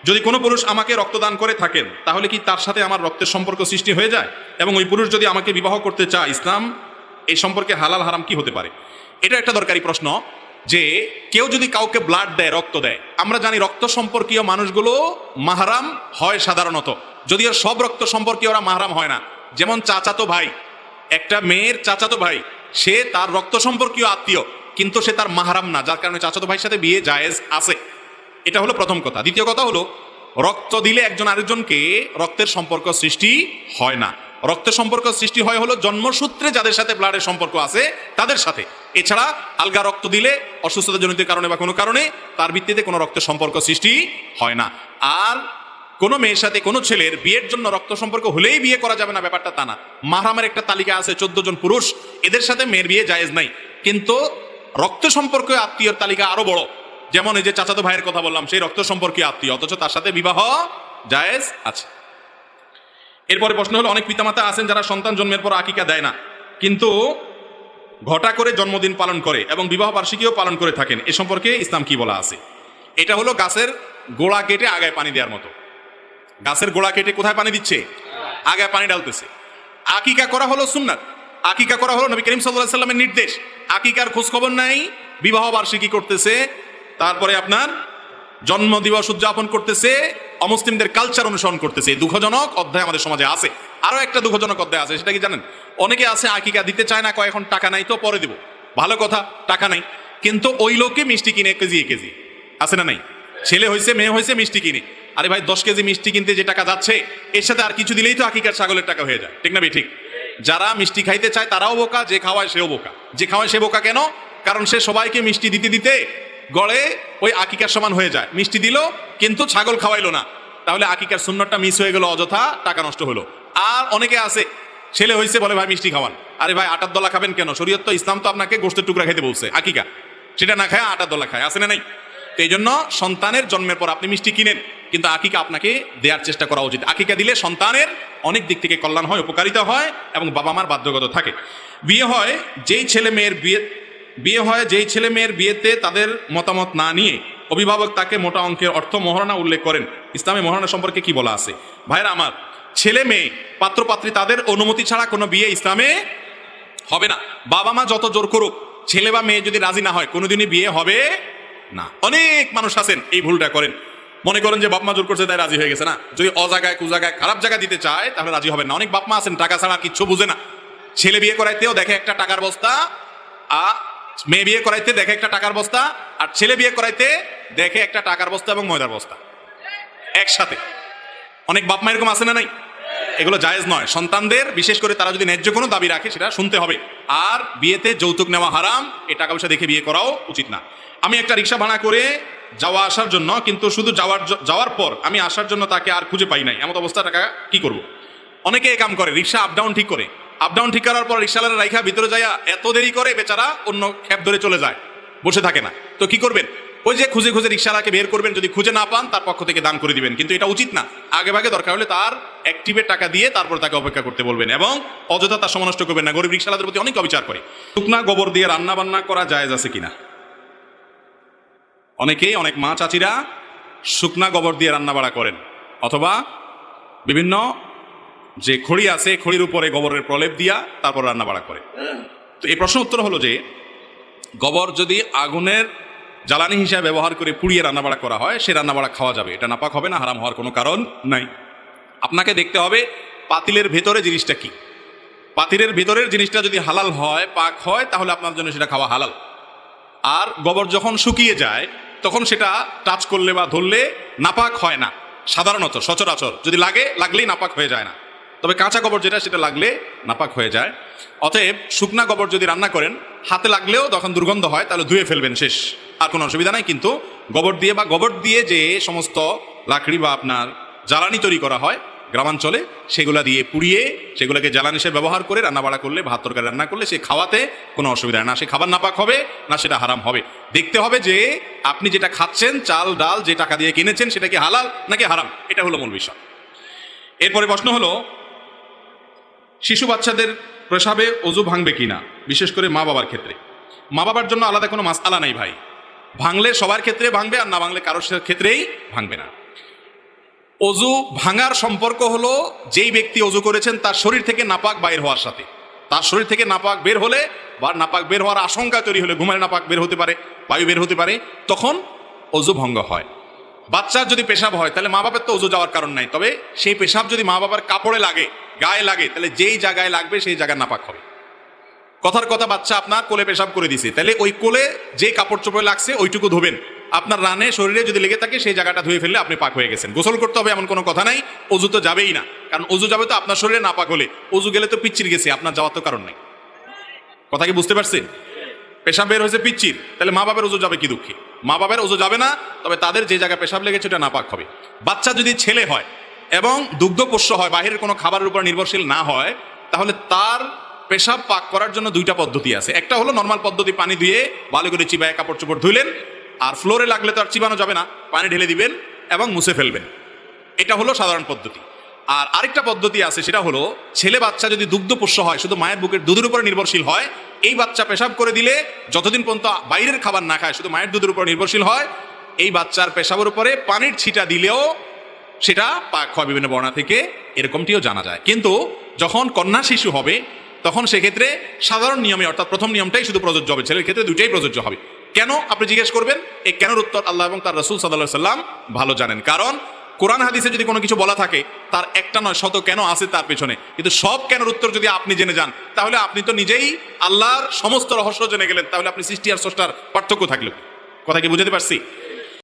যদি কোনো পুরুষ আমাকে রক্তদান করে থাকেন তাহলে কি তার সাথে আমার রক্তের সম্পর্ক সৃষ্টি হয়ে যায়? এবং ওই পুরুষ যদি আমাকে বিবাহ করতে চায়, ইসলাম এই সম্পর্কে হালাল হারাম কি হতে পারে? এটা একটা দরকারি প্রশ্ন। যে কেউ যদি কাউকে ব্লাড দেয়, রক্ত দেয়, আমরা জানি রক্ত সম্পর্কীয় মানুষগুলো মাহরাম হয় সাধারণত, যদিও সব রক্ত সম্পর্কীয় ওরা মাহরাম হয় না। যেমন চাচাতো ভাই, একটা মেয়ের চাচাতো ভাই, সে তার রক্ত সম্পর্কীয় আত্মীয়, কিন্তু সে তার মাহরাম না, যার কারণে চাচাতো ভাইয়ের সাথে বিয়ে জায়েজ আছে। এটা হলো প্রথম কথা। দ্বিতীয় কথা হলো, রক্ত দিলে একজন আরেকজনকে রক্তের সম্পর্ক সৃষ্টি হয় না। রক্তের সম্পর্ক সৃষ্টি হয় হলো জন্মসূত্রে যাদের সাথে ব্লাডের সম্পর্ক আছে তাদের সাথে। এছাড়া আলগা রক্ত দিলে অসুস্থতাজনিত কারণে বা কোনো কারণে তার ভিত্তিতে কোনো রক্তের সম্পর্ক সৃষ্টি হয় না। আর কোনো মেয়ের সাথে কোনো ছেলের বিয়ের জন্য রক্ত সম্পর্ক হলেই বিয়ে করা যাবে না, ব্যাপারটা তা না। মাহরামের একটা তালিকা আছে, 14 জন পুরুষ, এদের সাথে মেয়ের বিয়ে জায়েজ নাই। কিন্তু রক্ত সম্পর্কীয় আত্মীয়র তালিকা আরো বড়। যেমন এই যে চাচাতো ভাইয়ের কথা বললাম, সেই রক্ত সম্পর্কীয় আত্মীয়, অথচ তার সাথে বিবাহ জায়েজ আছে। এরপরে প্রশ্ন হলো, অনেক পিতামাতা আছেন যারা সন্তান জন্মের পর আকিকা দেয় না, কিন্তু ঘটা করে জন্মদিন পালন করে এবং বিবাহ বার্ষিকীও পালন করে থাকেন। এ সম্পর্কে ইসলাম কি বলা আছে? এটা হলো গাছের গোড়া কেটে আগায় পানি দেওয়ার মতো। গাছের গোড়া কেটে কোথায় পানি দিচ্ছে? আগায় পানি ডালতেছে। আকিকা করা হলো সুন্নাত, আকিকা করা হলো নবী করিম সাল্লাল্লাহু আলাইহি ওয়াসাল্লামের নির্দেশ। আকিকার খোঁজ খবর নাই, বিবাহ বার্ষিকী করতেছে, তারপরে আপনার জন্মদিবস উদযাপন করতেছে, অমুসলিমদের কালচার অনুসরণ করতেছে। দুঃখজনক অধ্যায় আমাদের সমাজে আছে। আরো একটা দুঃখজনক অধ্যায় আছে, সেটা কি জানেন? অনেকে আছে আকিকা দিতে চায় না, কয় এখন টাকা নাই তো পরে দিব। ভালো কথা, টাকা নাই, কিন্তু ওই লোকে মিষ্টি কিনে 1 কেজি 1 কেজি, আছে না নাই? ছেলে হয়েছে মেয়ে হয়েছে মিষ্টি কিনে। আরে ভাই, 10 কেজি মিষ্টি কিনতে যে টাকা যাচ্ছে, এর সাথে আর কিছু দিলেই তো আকিকার ছাগলের টাকা হয়ে যায়, ঠিক না? ঠিক। যারা মিষ্টি খাইতে চায় তারাও বোকা, যে খাওয়ায় সেও বোকা। যে খাওয়ায় সে বোকা কেন? কারণ সে সবাইকে মিষ্টি দিতে দিতে গড়ে ওই আকিকার সমান হয়ে যায়। মিষ্টি দিল কিন্তু ছাগল খাওয়াইলো না, তাহলে আকিকার সুন্নতটা মিস হয়ে গেল, অযথা টাকা নষ্ট হলো। আর অনেকে আছে, ছেলে হয়েছে বলে ভাই মিষ্টি খাওয়ান। আরে ভাই, আটার দলা খাবেন কেন? শরীয়ত তো, ইসলাম তো আপনাকে গোশতের টুকরা খেতে বলছে। আকিকা সেটা না খায় আটার দলা খায়, আছে না নাই? তো এই জন্য সন্তানের জন্মের পর আপনি মিষ্টি কিনেন, কিন্তু আকিকা আপনাকে দেওয়ার চেষ্টা করা উচিত। আকিকা দিলে সন্তানের অনেক দিক থেকে কল্যাণ হয়, উপকারিতা হয়, এবং বাবা মার বাধ্যগত থাকে। বিয়ে হয় যেই ছেলে মেয়ের বিয়েতে তাদের মতামত না নিয়ে অভিভাবক তাকে মোটা অঙ্কের অর্থ মোহরানা উল্লেখ করেন। ইসলামে মোহরানা সম্পর্কে কি বলা আছে? ভাইরা আমার, ছেলে মেয়ে পাত্রপাত্রী তাদের অনুমতি ছাড়া কোনো বিয়ে ইসলামে হবে না। বাবা মা যত জোর করুক, ছেলে বা মেয়ে যদি রাজি না হয়, কোনোদিনই বিয়ে হবে না। অনেক মানুষ আছেন এই ভুলটা করেন, মনে করেন যে বাপ মা জোর করছে তাই রাজি হয়ে গেছে। না, যদি অজায়গায় কুজায়গায় খারাপ জায়গা দিতে চায় তাহলে রাজি হবে না। অনেক বাপ মা আছেন টাকা ছাড়া কিচ্ছু বুঝে না। ছেলে বিয়ে করাইতেও দেখে একটা টাকার বস্তা, মেয়ে বিয়ে করাইতে দেখে একটা টাকার বস্তা, আর ছেলে বিয়ে করাইতে দেখে একটা টাকার বস্তা এবং ময়দার বস্তা একসাথে। অনেক বাপ মা এরকম আছে না নাই? এগুলো জায়েজ নয়। সন্তানদের, বিশেষ করে তারা যদি ন্যায্য কোনো দাবি রাখে, সেটা শুনতে হবে। আর বিয়েতে যৌতুক নেওয়া হারাম, এই টাকা পয়সা দেখে বিয়ে করাও উচিত না। আমি একটা রিক্সা ভাড়া করে যাওয়া আসার জন্য, কিন্তু শুধু যাওয়ার পর আমি আসার জন্য তাকে আর খুঁজে পাই নাই, এমন অবস্থা টাকা কি করব? অনেকে এই কাম করে, রিক্সা আপ ডাউন ঠিক করে, আপ ডাউন ঠিক করার পর রিক্সাওয়ালা রাইখা ভিতরে যায়, এত দেরি করে বেচারা অন্য ক্যাব ধরে চলে যায়, বসে থাকে না। তো কি করবেন? ওই যে খুঁজে খুঁজে রিক্সাওয়ালাকে বের করবেন, যদি খুঁজে না পান তার পক্ষ থেকে দান করে দিবেন। কিন্তু এটা উচিত না। আগে ভাগে দরকার হলে তার অ্যাক্টিভের টাকা দিয়ে তারপর তাকে অপেক্ষা করতে বলবেন, এবং অযথা তার সময় নষ্ট করবেন না। গরিব রিক্সাওয়ালাদের প্রতি অনেক অবিচার করে। শুকনা গোবর দিয়ে রান্না বান্না করা জায়েজ আছে কিনা? অনেকেই, অনেক মা চাচিরা শুকনা গোবর দিয়ে রান্না বাড়া করেন, অথবা বিভিন্ন যে খড়ি আছে, খড়ির উপরে গোবরের প্রলেপ দিয়া তারপর রান্না বাড়া করে। তো এই প্রশ্ন উত্তর হলো যে, গোবর যদি আগুনের জ্বালানি হিসাবে ব্যবহার করে পুড়িয়ে রান্নাবাড়া করা হয়, সে রান্নাবাড়া খাওয়া যাবে, এটা নাপাক হবে না, হারাম হওয়ার কোনো কারণ নাই। আপনাকে দেখতে হবে পাতিলের ভেতরে জিনিসটা কি। পাতিলের ভেতরের জিনিসটা যদি হালাল হয়, পাক হয়, তাহলে আপনার জন্য সেটা খাওয়া হালাল। আর গোবর যখন শুকিয়ে যায় তখন সেটা টাচ করলে বা ধরলে নাপাক হয় না। সাধারণত সচরাচর যদি লাগলেই নাপাক হয়ে যায় না, তবে কাঁচা গোবর যেটা, সেটা লাগলে নাপাক হয়ে যায়। অতএব শুকনা গোবর যদি রান্না করেন, হাতে লাগলেও তখন দুর্গন্ধ হয়, তাহলে ধুয়ে ফেলবেন, শেষ, আর কোনো অসুবিধা নাই। কিন্তু গোবর দিয়ে যে সমস্ত লাকড়ি বা আপনার জ্বালানি তৈরি করা হয় গ্রামাঞ্চলে, সেগুলা দিয়ে পুড়িয়ে সেগুলোকে জ্বালানি হিসেবে ব্যবহার করে রান্নাবাড়া করলে, ভাত তরকারি রান্না করলে, সে খাওয়াতে কোনো অসুবিধা না। সে খাবার নাপাক হবে না, সেটা হারাম হবে। দেখতে হবে যে আপনি যেটা খাচ্ছেন, চাল ডাল যে টাকা দিয়ে কিনেছেন, সেটা কি হালাল নাকি হারাম, এটা হলো মূল বিষয়। এরপরে প্রশ্ন হলো, শিশু বাচ্চাদের প্রসাবে ওযু ভাঙবে কিনা, বিশেষ করে মা বাবার ক্ষেত্রে? মা বাবার জন্য আলাদা কোনো মাসআলা নাই ভাই। ভাঙলে সবার ক্ষেত্রে ভাঙবে, আর না ভাঙলে কারোর ক্ষেত্রেই ভাঙবে না। অজু ভাঙার সম্পর্ক হলো যেই ব্যক্তি অজু করেছেন তার শরীর থেকে নাপাক বাইর হওয়ার সাথে। তার শরীর থেকে নাপাক বের হলে বা নাপাক বের হওয়ার আশঙ্কা তৈরি হলে, ঘুমালে নাপাক বের হতে পারে, বায়ু বের হতে পারে, তখন অজু ভঙ্গ হয়। বাচ্চার যদি পেশাব হয় তাহলে মা বাবার তো অজু যাওয়ার কারণ নাই, তবে সেই পেশাব যদি মা বাবার কাপড়ে লাগে, গায়ে লাগে, তাহলে যেই জায়গায় লাগবে সেই জায়গা নাপাক হবে। কথার কথা, বাচ্চা আপনার কোলে পেশাব করে দিছে, তাহলে ওই কোলে যে কাপড় চোপড়ে লাগছে ওইটুকু ধোবেন। আপনার রানে শরীরে যদি লেগে থাকে সেই জায়গাটা ধুয়ে ফেললে আপনি পাক হয়ে গেছেন। গোসল করতে হবে এমন কোনো কথা নাই, অজু তো যাবেই না, কারণ অজু যাবে তো আপনার শরীরে না পাক হলে। অজু গেলে তো পিচ্চির গেছে, আপনার যাওয়ার তো কারণ নাই। কথা কি বুঝতে পারছেন? পেশাব বের হয়েছে পিচ্চির, তাহলে মা বাবার অজু যাবে কি দুঃখী? মা বাবার অজু যাবে না, তবে তাদের যে জায়গায় পেশাব লেগেছে ওটা নাপাক হবে। বাচ্চা যদি ছেলে হয় এবং দুগ্ধপোষ্য হয়, বাহিরের কোনো খাবারের উপর নির্ভরশীল না হয়, তাহলে তার পেশাব পাক করার জন্য দুইটা পদ্ধতি আছে। একটা হলো নর্মাল পদ্ধতি, পানি ধুয়ে ভালো করে চিবায় কাপড় চোপড় ধুইলেন, আর ফ্লোরে লাগলে তো আর চিবানো যাবে না, পানি ঢেলে দিবেন এবং মুছে ফেলবেন। এটা হলো সাধারণ পদ্ধতি। আর আরেকটা পদ্ধতি আছে, সেটা হলো ছেলে বাচ্চা যদি দুগ্ধপোষ্য হয়, শুধু মায়ের বুকের দুধের উপর নির্ভরশীল হয়, এই বাচ্চা পেশাব করে দিলে যতদিন পর্যন্ত বাইরের খাবার না খায়, শুধু মায়ের দুধের উপর নির্ভরশীল হয়, এই বাচ্চার পেশাবের উপরে পানির ছিটা দিলেও সেটা পাক হয় বিভিন্ন বর্ণা থেকে, এরকমটিও জানা যায়। কিন্তু যখন কন্যা শিশু হবে তখন সেক্ষেত্রে সাধারণ নিয়মে, অর্থাৎ প্রথম নিয়মটাই শুধু প্রযোজ্য হবে, ছেলের ক্ষেত্রে দুইটাই প্রযোজ্য হবে। কেন আপনি জিজ্ঞেস করবেন? এই কেনর উত্তর আল্লাহ এবং তার রাসূল সাল্লাল্লাহু আলাইহি সাল্লাম ভালো জানেন। কারণ কোরআন হাদিসে যদি কোনো কিছু বলা থাকে, তার একটা নয় শত কেন আছে তার পেছনে, কিন্তু সব কেনর উত্তর যদি আপনি জেনে যান, তাহলে আপনি তো নিজেই আল্লাহর সমস্ত রহস্য জেনে গেলেন, তাহলে আপনি সৃষ্টি আর স্রষ্টার পার্থক্য থাকলো। কথা কি বুঝাতে পারছি?